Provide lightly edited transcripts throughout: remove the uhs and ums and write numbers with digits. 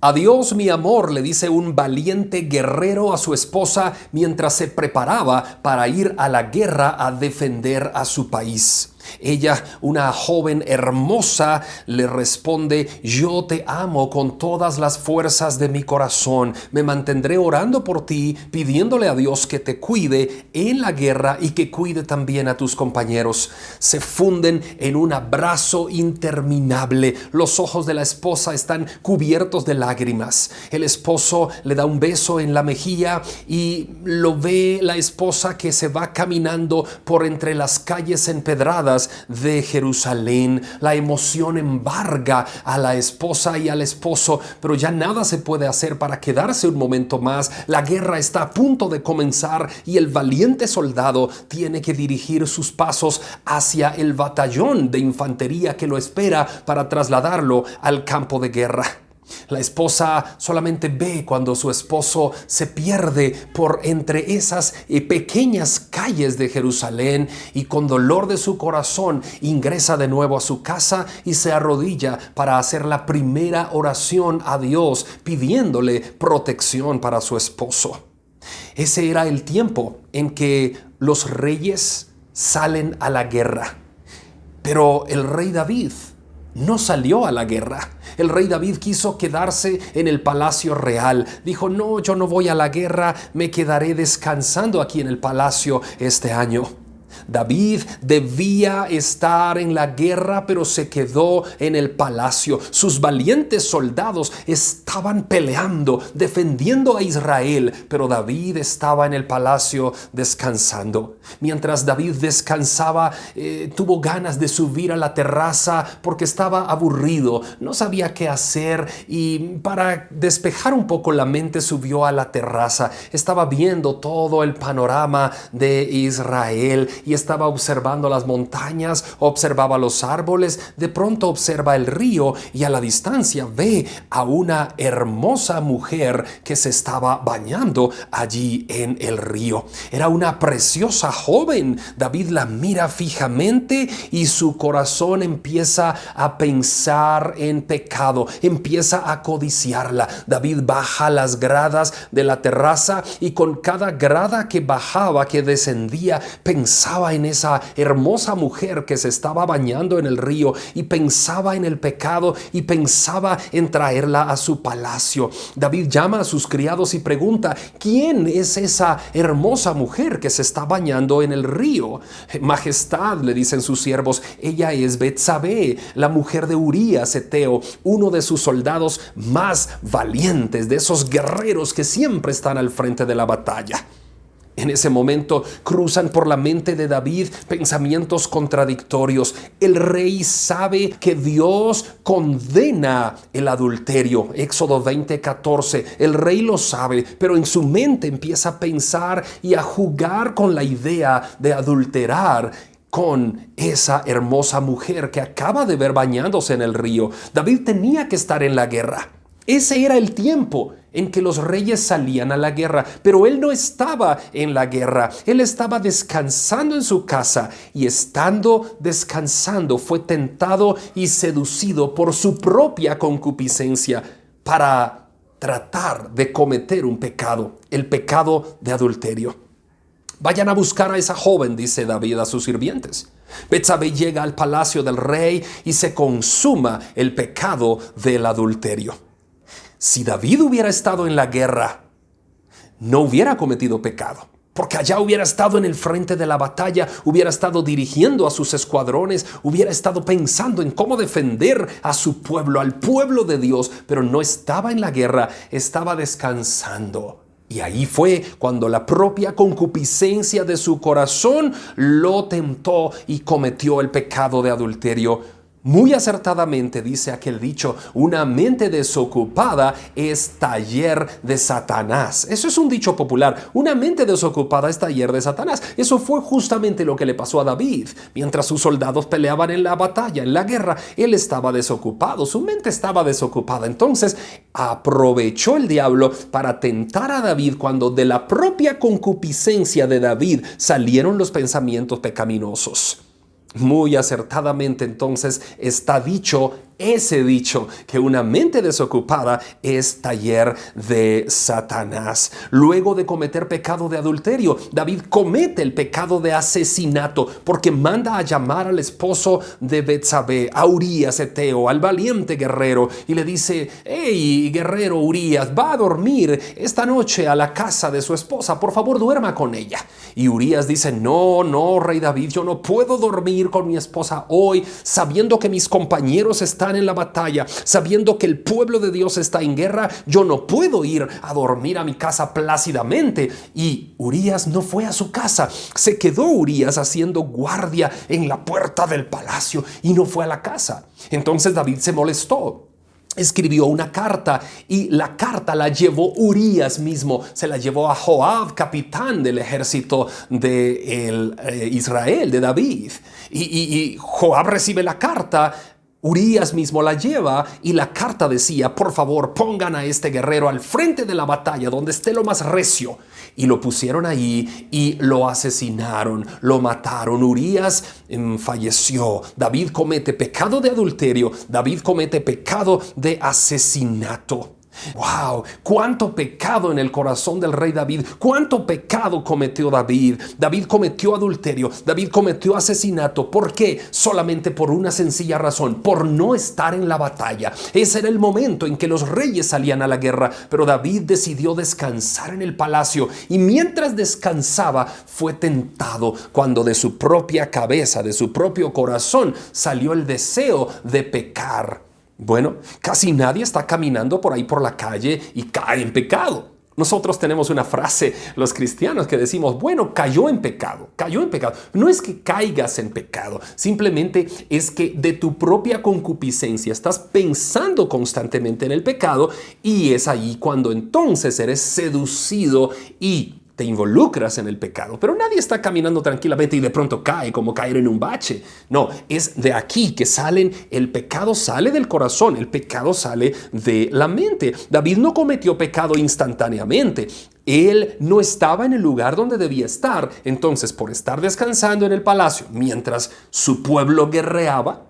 Adiós, mi amor, le dice un valiente guerrero a su esposa mientras se preparaba para ir a la guerra a defender a su país. Ella, una joven hermosa, le responde: yo te amo con todas las fuerzas de mi corazón. Me mantendré orando por ti, pidiéndole a Dios que te cuide en la guerra y que cuide también a tus compañeros. Se funden en un abrazo interminable. Los ojos de la esposa están cubiertos de lágrimas. El esposo le da un beso en la mejilla y lo ve la esposa que se va caminando por entre las calles empedradas de Jerusalén. La emoción embarga a la esposa y al esposo, pero ya nada se puede hacer para quedarse un momento más. La guerra está a punto de comenzar y el valiente soldado tiene que dirigir sus pasos hacia el batallón de infantería que lo espera para trasladarlo al campo de guerra. La esposa solamente ve cuando su esposo se pierde por entre esas pequeñas calles de Jerusalén y con dolor de su corazón ingresa de nuevo a su casa y se arrodilla para hacer la primera oración a Dios pidiéndole protección para su esposo. Ese era el tiempo en que los reyes salen a la guerra. Pero el rey David no salió a la guerra. El rey David quiso quedarse en el palacio real. Dijo: no, yo no voy a la guerra, me quedaré descansando aquí en el palacio este año. David debía estar en la guerra, pero se quedó en el palacio. Sus valientes soldados estaban peleando, defendiendo a Israel, pero David estaba en el palacio descansando. Mientras David descansaba, tuvo ganas de subir a la terraza porque estaba aburrido, no sabía qué hacer, y para despejar un poco la mente subió a la terraza. Estaba viendo todo el panorama de Israel y estaba observando las montañas, observaba los árboles. De pronto observa el río y a la distancia ve a una hermosa mujer que se estaba bañando allí en el río. Era una preciosa joven. David la mira fijamente y su corazón empieza a pensar en pecado, empieza a codiciarla. David baja las gradas de la terraza y con cada grada que bajaba, que descendía, pensaba en esa hermosa mujer que se estaba bañando en el río y pensaba en el pecado y pensaba en traerla a su palacio. David llama a sus criados y pregunta: ¿quién es esa hermosa mujer que se está bañando en el río? Majestad, le dicen sus siervos, ella es Betsabé, la mujer de Urías Eteo, uno de sus soldados más valientes, de esos guerreros que siempre están al frente de la batalla. En ese momento cruzan por la mente de David pensamientos contradictorios. El rey sabe que Dios condena el adulterio. Éxodo 20:14. El rey lo sabe, pero en su mente empieza a pensar y a jugar con la idea de adulterar con esa hermosa mujer que acaba de ver bañándose en el río. David tenía que estar en la guerra. Ese era el tiempo en que los reyes salían a la guerra, pero él no estaba en la guerra. Él estaba descansando en su casa y estando descansando fue tentado y seducido por su propia concupiscencia para tratar de cometer un pecado, el pecado de adulterio. Vayan a buscar a esa joven, dice David a sus sirvientes. Betsabé llega al palacio del rey y se consuma el pecado del adulterio. Si David hubiera estado en la guerra, no hubiera cometido pecado, porque allá hubiera estado en el frente de la batalla, hubiera estado dirigiendo a sus escuadrones, hubiera estado pensando en cómo defender a su pueblo, al pueblo de Dios, pero no estaba en la guerra, estaba descansando. Y ahí fue cuando la propia concupiscencia de su corazón lo tentó y cometió el pecado de adulterio. Muy acertadamente dice aquel dicho: una mente desocupada es taller de Satanás. Eso es un dicho popular. Una mente desocupada es taller de Satanás. Eso fue justamente lo que le pasó a David. Mientras sus soldados peleaban en la batalla, en la guerra, él estaba desocupado. Su mente estaba desocupada. Entonces aprovechó el diablo para tentar a David cuando de la propia concupiscencia de David salieron los pensamientos pecaminosos. Muy acertadamente entonces está dicho ese dicho, que una mente desocupada es taller de Satanás. Luego de cometer pecado de adulterio, David comete el pecado de asesinato porque manda a llamar al esposo de Betsabé, a Urías Eteo, al valiente guerrero, y le dice: hey, guerrero Urías, va a dormir esta noche a la casa de su esposa, por favor duerma con ella. Y Urías dice: no, rey David, yo no puedo dormir con mi esposa hoy, sabiendo que mis compañeros están en la batalla, sabiendo que el pueblo de Dios está en guerra. Yo no puedo ir a dormir a mi casa plácidamente. Y Urías no fue a su casa, se quedó Urías haciendo guardia en la puerta del palacio y no fue a la casa. Entonces David se molestó. Escribió una carta y la carta la llevó Urías mismo, se la llevó a Joab, capitán del ejército de Israel, de David. Y Joab recibe la carta, Urías mismo la lleva y la carta decía: por favor, pongan a este guerrero al frente de la batalla, donde esté lo más recio. Y lo pusieron ahí y lo asesinaron, lo mataron. Urías falleció. David comete pecado de adulterio. David comete pecado de asesinato. ¡Wow! ¡Cuánto pecado en el corazón del rey David! ¡Cuánto pecado cometió David! David cometió adulterio, David cometió asesinato. ¿Por qué? Solamente por una sencilla razón: por no estar en la batalla. Ese era el momento en que los reyes salían a la guerra, pero David decidió descansar en el palacio, y mientras descansaba fue tentado cuando de su propia cabeza, de su propio corazón, salió el deseo de pecar. Bueno, casi nadie está caminando por ahí por la calle y cae en pecado. Nosotros tenemos una frase, los cristianos, que decimos: bueno, cayó en pecado, cayó en pecado. No es que caigas en pecado, simplemente es que de tu propia concupiscencia estás pensando constantemente en el pecado, y es ahí cuando entonces eres seducido y te involucras en el pecado. Pero nadie está caminando tranquilamente y de pronto cae, como caer en un bache. No, es de aquí que el pecado sale del corazón, el pecado sale de la mente. David no cometió pecado instantáneamente. Él no estaba en el lugar donde debía estar. Entonces, por estar descansando en el palacio mientras su pueblo guerreaba,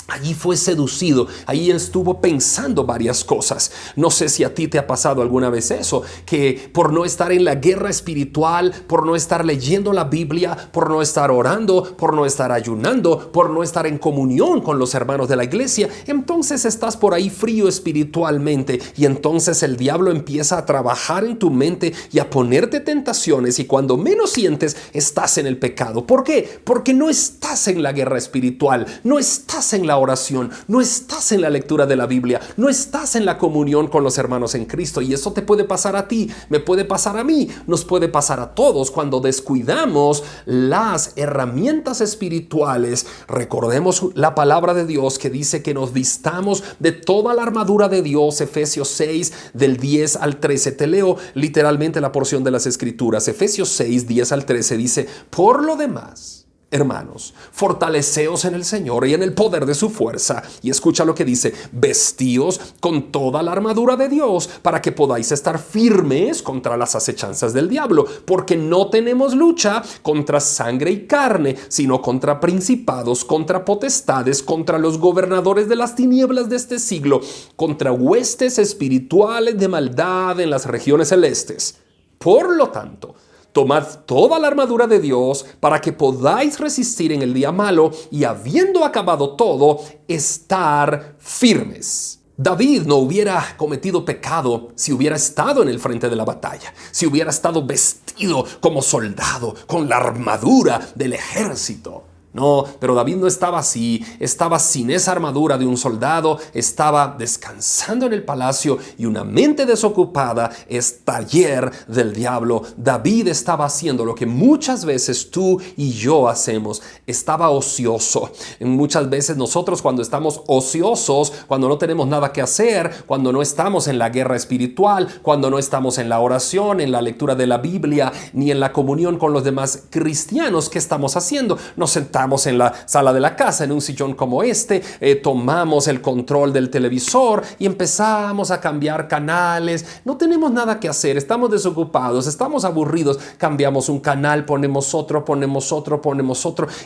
allí fue seducido, allí estuvo pensando varias cosas. No sé si a ti te ha pasado alguna vez eso, que por no estar en la guerra espiritual, por no estar leyendo la Biblia, por no estar orando, por no estar ayunando, por no estar en comunión con los hermanos de la iglesia, entonces estás por ahí frío espiritualmente, y entonces el diablo empieza a trabajar en tu mente y a ponerte tentaciones, y cuando menos sientes, estás en el pecado. ¿Por qué? Porque no estás en la guerra espiritual, no estás en la oración, no estás en la lectura de la Biblia, no estás en la comunión con los hermanos en Cristo. Y eso te puede pasar a ti, me puede pasar a mí, nos puede pasar a todos cuando descuidamos las herramientas espirituales. Recordemos la palabra de Dios que dice que nos vistamos de toda la armadura de Dios. Efesios 6 del 10 al 13. Te leo literalmente la porción de las Escrituras. Efesios 6, 10 al 13 dice: por lo demás, hermanos, fortaleceos en el Señor y en el poder de su fuerza. Y escucha lo que dice: vestíos con toda la armadura de Dios para que podáis estar firmes contra las acechanzas del diablo, porque no tenemos lucha contra sangre y carne, sino contra principados, contra potestades, contra los gobernadores de las tinieblas de este siglo, contra huestes espirituales de maldad en las regiones celestes. Por lo tanto, tomad toda la armadura de Dios para que podáis resistir en el día malo, y habiendo acabado todo, estar firmes. David no hubiera cometido pecado si hubiera estado en el frente de la batalla, si hubiera estado vestido como soldado con la armadura del ejército. No, pero David no estaba así, estaba sin esa armadura de un soldado, estaba descansando en el palacio, y una mente desocupada es taller del diablo. David estaba haciendo lo que muchas veces tú y yo hacemos, estaba ocioso. Muchas veces nosotros, cuando estamos ociosos, cuando no tenemos nada que hacer, cuando no estamos en la guerra espiritual, cuando no estamos en la oración, en la lectura de la Biblia, ni en la comunión con los demás cristianos, ¿qué estamos haciendo? Nos sentamos sentamos en la sala de la casa, en un sillón como este, tomamos el control del televisor y empezamos a cambiar canales. No tenemos nada que hacer, estamos desocupados, estamos aburridos, cambiamos un canal, ponemos otro,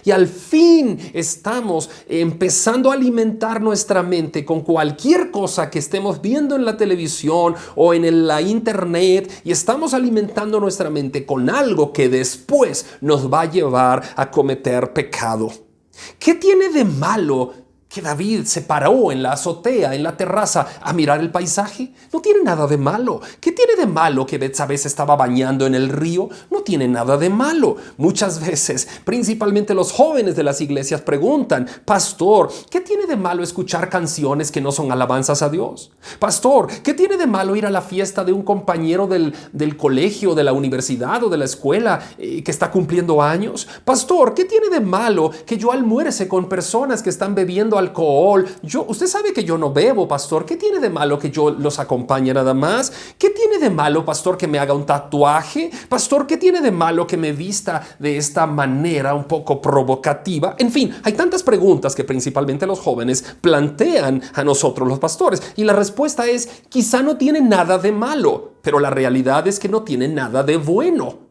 y al fin estamos empezando a alimentar nuestra mente con cualquier cosa que estemos viendo en la televisión o en la internet, y estamos alimentando nuestra mente con algo que después nos va a llevar a cometer pecado. ¿Qué tiene de malo que David se paró en la azotea, en la terraza, a mirar el paisaje? No tiene nada de malo. ¿Qué tiene de malo que Betsabé se estaba bañando en el río? No tiene nada de malo. Muchas veces, principalmente los jóvenes de las iglesias preguntan: pastor, ¿qué tiene de malo escuchar canciones que no son alabanzas a Dios? Pastor, ¿qué tiene de malo ir a la fiesta de un compañero del colegio, de la universidad o de la escuela que está cumpliendo años? Pastor, ¿qué tiene de malo que yo almuerce con personas que están bebiendo alcohol? Usted sabe que yo no bebo, pastor. ¿Qué tiene de malo que yo los acompañe nada más? ¿Qué tiene de malo, pastor, que me haga un tatuaje? Pastor, ¿qué tiene de malo que me vista de esta manera un poco provocativa? En fin, hay tantas preguntas que principalmente los jóvenes plantean a nosotros los pastores, y la respuesta es: quizá no tiene nada de malo, pero la realidad es que no tiene nada de bueno.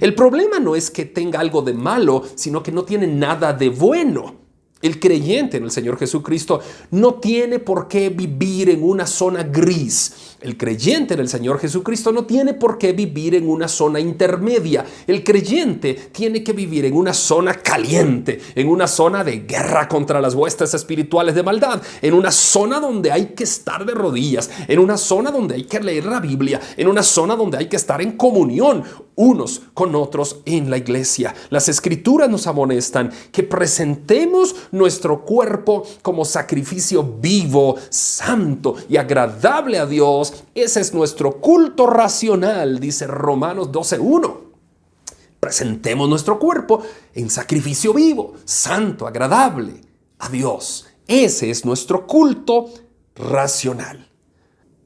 El problema no es que tenga algo de malo, sino que no tiene nada de bueno. El creyente en el Señor Jesucristo no tiene por qué vivir en una zona gris. El creyente en el Señor Jesucristo no tiene por qué vivir en una zona intermedia. El creyente tiene que vivir en una zona caliente, en una zona de guerra contra las huestes espirituales de maldad, en una zona donde hay que estar de rodillas, en una zona donde hay que leer la Biblia, en una zona donde hay que estar en comunión unos con otros en la iglesia. Las Escrituras nos amonestan que presentemos nuestro cuerpo como sacrificio vivo, santo y agradable a Dios. Ese es nuestro culto racional, dice Romanos 12:1. Presentemos nuestro cuerpo en sacrificio vivo, santo, agradable a Dios. Ese es nuestro culto racional.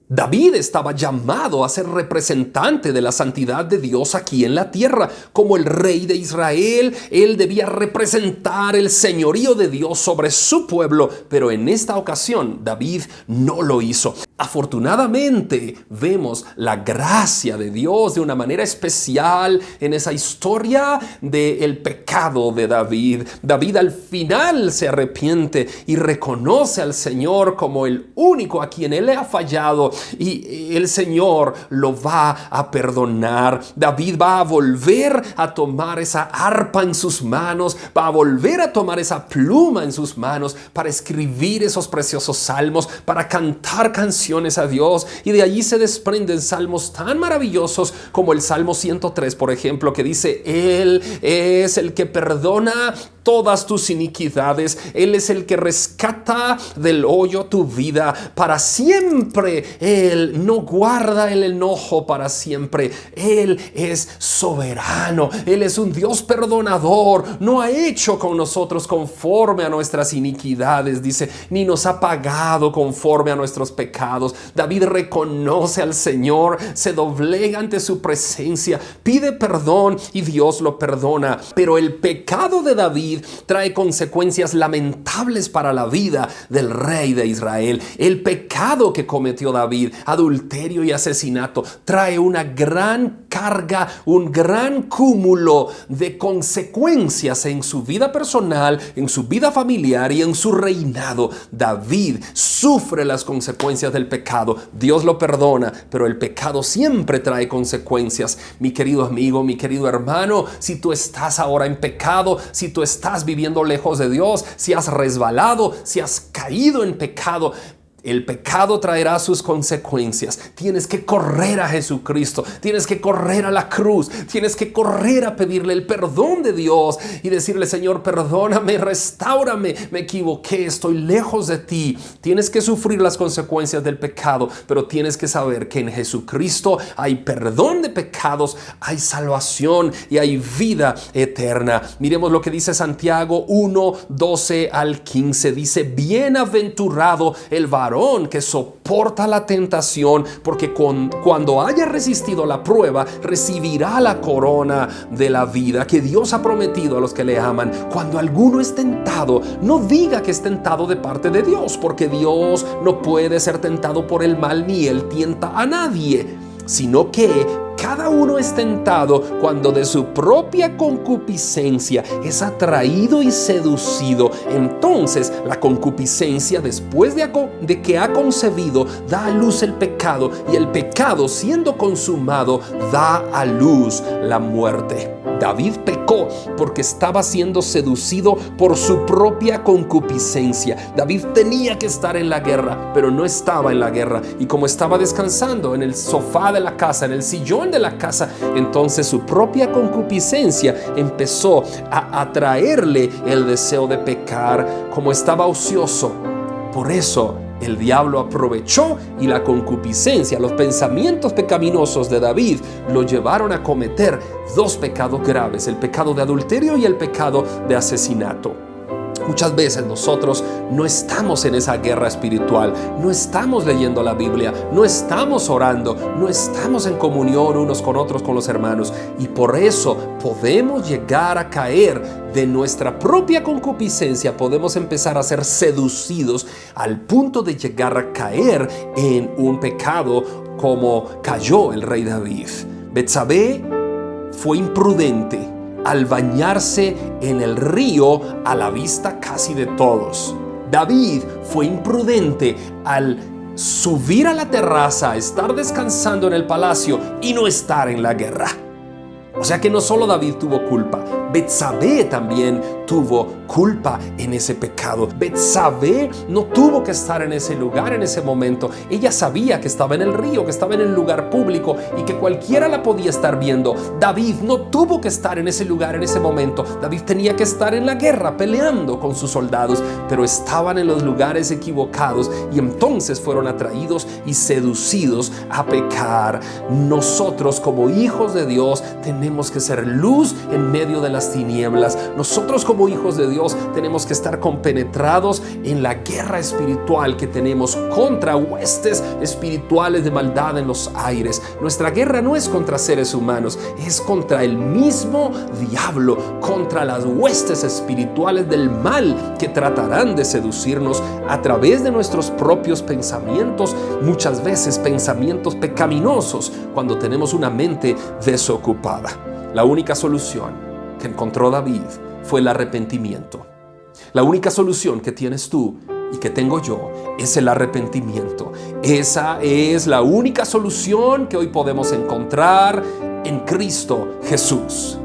David estaba llamado a ser representante de la santidad de Dios aquí en la tierra. Como el rey de Israel, él debía representar el señorío de Dios sobre su pueblo, pero en esta ocasión David no lo hizo. Afortunadamente, vemos la gracia de Dios de una manera especial en esa historia del pecado de David. David al final se arrepiente y reconoce al Señor como el único a quien él le ha fallado, y el Señor lo va a perdonar. David va a volver a tomar esa arpa en sus manos, va a volver a tomar esa pluma en sus manos para escribir esos preciosos salmos, para cantar canciones a Dios, y de allí se desprenden salmos tan maravillosos como el Salmo 103, por ejemplo, que dice: Él es el que perdona todas tus iniquidades, Él es el que rescata del hoyo tu vida para siempre. Él no guarda el enojo para siempre. Él es soberano, Él es un Dios perdonador. No ha hecho con nosotros conforme a nuestras iniquidades, dice, ni nos ha pagado conforme a nuestros pecados. David reconoce al Señor, se doblega ante su presencia, pide perdón y Dios lo perdona. Pero el pecado de David trae consecuencias lamentables para la vida del rey de Israel. El pecado que cometió David, adulterio y asesinato, trae una gran carga, un gran cúmulo de consecuencias en su vida personal, en su vida familiar y en su reinado. David sufre las consecuencias del pecado. Dios lo perdona, pero el pecado siempre trae consecuencias. Mi querido amigo, mi querido hermano, si tú estás ahora en pecado, si tú estás viviendo lejos de Dios, si has resbalado, si has caído en pecado, el pecado traerá sus consecuencias. Tienes que correr a Jesucristo, tienes que correr a la cruz, tienes que correr a pedirle el perdón de Dios y decirle: Señor, perdóname, restáurame, me equivoqué, estoy lejos de ti. Tienes que sufrir las consecuencias del pecado, pero tienes que saber que en Jesucristo hay perdón de pecados, hay salvación y hay vida eterna. Miremos lo que dice Santiago 1:12 al 15. Dice: bienaventurado el varón varón que soporta la tentación, porque cuando haya resistido la prueba, recibirá la corona de la vida que Dios ha prometido a los que le aman. Cuando alguno es tentado, no diga que es tentado de parte de Dios, porque Dios no puede ser tentado por el mal, ni Él tienta a nadie, sino que cada uno es tentado cuando de su propia concupiscencia es atraído y seducido. Entonces la concupiscencia, después de que ha concebido, da a luz el pecado, y el pecado, siendo consumado, da a luz la muerte. David pecó porque estaba siendo seducido por su propia concupiscencia. David tenía que estar en la guerra, pero no estaba en la guerra. Y como estaba descansando en el sofá de la casa, en el sillón de la casa, entonces su propia concupiscencia empezó a atraerle el deseo de pecar. Como estaba ocioso, por eso el diablo aprovechó, y la concupiscencia, los pensamientos pecaminosos de David lo llevaron a cometer dos pecados graves: el pecado de adulterio y el pecado de asesinato. Muchas veces nosotros no estamos en esa guerra espiritual, no estamos leyendo la Biblia, no estamos orando, no estamos en comunión unos con otros, con los hermanos, y por eso podemos llegar a caer de nuestra propia concupiscencia. Podemos empezar a ser seducidos al punto de llegar a caer en un pecado como cayó el rey David. Betsabé fue imprudente al bañarse en el río a la vista casi de todos. David fue imprudente al subir a la terraza, estar descansando en el palacio y no estar en la guerra. O sea que no solo David tuvo culpa, Betsabé también tuvo culpa en ese pecado. Betsabé no tuvo que estar en ese lugar en ese momento. Ella sabía que estaba en el río, que estaba en el lugar público y que cualquiera la podía estar viendo. David no tuvo que estar en ese lugar en ese momento. David tenía que estar en la guerra peleando con sus soldados, pero estaban en los lugares equivocados y entonces fueron atraídos y seducidos a pecar. Nosotros, como hijos de Dios, tenemos que ser luz en medio de las tinieblas. Nosotros, como hijos de Dios, tenemos que estar compenetrados en la guerra espiritual que tenemos contra huestes espirituales de maldad en los aires. Nuestra guerra no es contra seres humanos, es contra el mismo diablo, contra las huestes espirituales del mal que tratarán de seducirnos a través de nuestros propios pensamientos, muchas veces pensamientos pecaminosos, cuando tenemos una mente desocupada. La única solución que encontró David fue el arrepentimiento. La única solución que tienes tú y que tengo yo es el arrepentimiento. Esa es la única solución que hoy podemos encontrar en Cristo Jesús.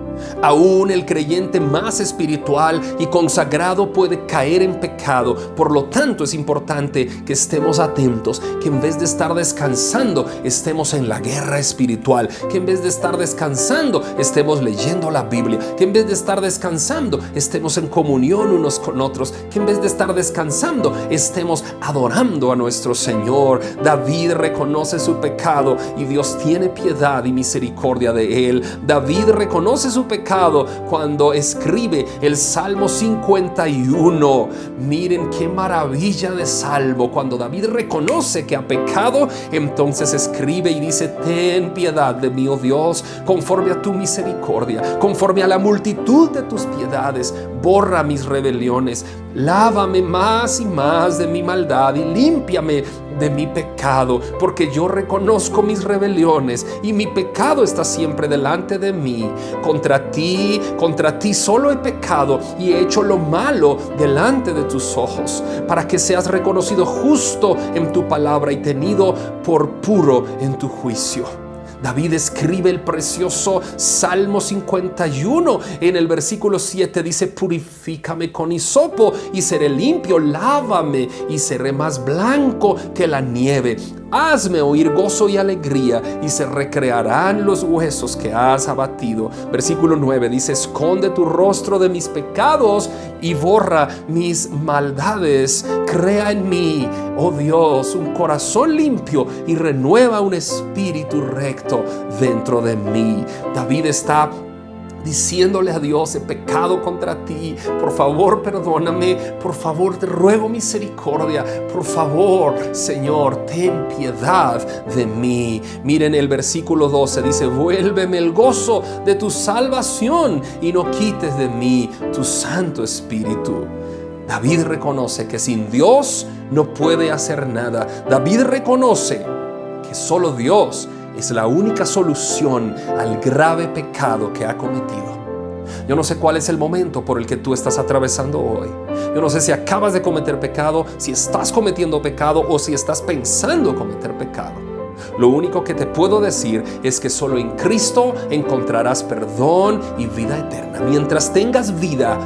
Aún el creyente más espiritual y consagrado puede caer en pecado. Por lo tanto, es importante que estemos atentos, que en vez de estar descansando, estemos en la guerra espiritual, que en vez de estar descansando, estemos leyendo la Biblia, que en vez de estar descansando, estemos en comunión unos con otros, que en vez de estar descansando, estemos adorando a nuestro Señor. David reconoce su pecado y Dios tiene piedad y misericordia de él. David reconoce su pecado cuando escribe el Salmo 51. Miren qué maravilla de salmo. Cuando David reconoce que ha pecado, entonces escribe y dice: ten piedad de mí, oh Dios, conforme a tu misericordia, conforme a la multitud de tus piedades, borra mis rebeliones, lávame más y más de mi maldad y límpiame de mi pecado, porque yo reconozco mis rebeliones y mi pecado está siempre delante de mí. Contra ti solo he pecado y he hecho lo malo delante de tus ojos, para que seas reconocido justo en tu palabra y tenido por puro en tu juicio. David escribe el precioso Salmo 51 en el versículo 7, dice: purifícame con hisopo y seré limpio, lávame y seré más blanco que la nieve. Hazme oír gozo y alegría y se recrearán los huesos que has abatido. Versículo 9 dice: esconde tu rostro de mis pecados y borra mis maldades. Crea en mí, oh Dios, un corazón limpio y renueva un espíritu recto dentro de mí. David está diciéndole a Dios: he pecado contra ti, por favor perdóname, por favor te ruego misericordia, por favor Señor ten piedad de mí. Miren el versículo 12, dice: vuélveme el gozo de tu salvación y no quites de mí tu Santo Espíritu. David reconoce que sin Dios no puede hacer nada. David reconoce que solo Dios es la única solución al grave pecado que ha cometido. Yo no sé cuál es el momento por el que tú estás atravesando hoy. Yo no sé si acabas de cometer pecado, si estás cometiendo pecado o si estás pensando cometer pecado. Lo único que te puedo decir es que solo en Cristo encontrarás perdón y vida eterna. Mientras tengas vida,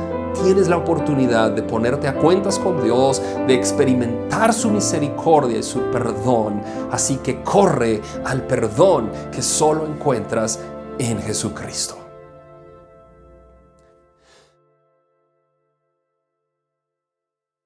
tienes la oportunidad de ponerte a cuentas con Dios, de experimentar su misericordia y su perdón. Así que corre al perdón que solo encuentras en Jesucristo.